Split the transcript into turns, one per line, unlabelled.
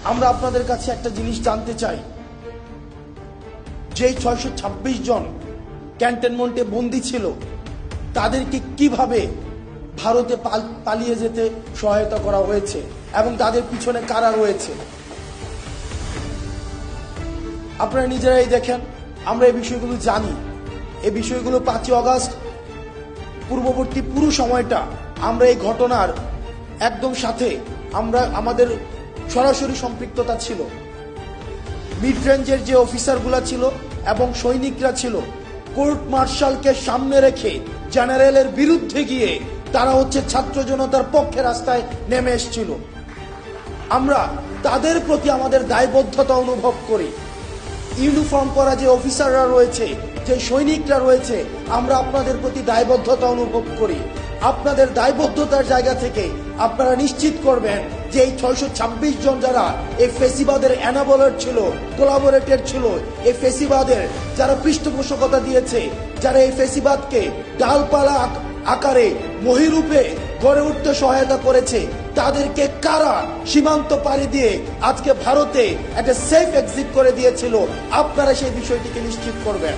আমরা আপনাদের কাছে একটা জিনিস জানতে চাই, যে 626 জন ক্যান্টনমেন্টে বন্দী ছিল তাদেরকে কিভাবে ভারতে পালিয়ে যেতে সহায়তা করা হয়েছে এবং তাদের পিছনে কারা রয়েছে। আপনারা নিজেরাই দেখেন, আমরা এই বিষয়গুলো জানি। এই বিষয়গুলো 5ই অগাস্ট পূর্ববর্তী পুরো সময়টা আমরা এই ঘটনার একদম সাথে আমাদের সরাসরি সম্পৃক্ততা ছিল। মিড রেঞ্জের যে অফিসারগুলা ছিল এবং সৈনিকরা ছিল, কোর্ট মার্শালকে সামনে রেখে জেনারেলের বিরুদ্ধে গিয়ে তারা ছাত্র জনতার পক্ষে রাস্তায় নেমে এসেছিল। আমরা তাদের প্রতি আমাদের দায়বদ্ধতা অনুভব করি। ইউনিফর্ম পরা যে অফিসাররা রয়েছে, যে সৈনিকরা রয়েছে, আমরা আপনাদের প্রতি দায়বদ্ধতা অনুভব করি। আপনাদের দায়বদ্ধতার জায়গা থেকে আপনারা নিশ্চিত করবেন যে এই 626 জন যারা এই ফেসিবাদের এনাবলার ছিল, কোলাবোরেটর ছিল, এই ফেসিবাদের যারা পৃষ্ঠপোষকতা দিয়েছে, যারা এই ফেসিবাদকে ডালপালা আকারে মহিরূপে গড়ে উঠতে সহায়তা করেছে, তাদেরকে কারা সীমান্ত পাড়ি দিয়ে আজকে ভারতে একটা সেফ এক্সিট করে দিয়েছিল, আপনারা সেই বিষয়টিকে নিশ্চিত করবেন।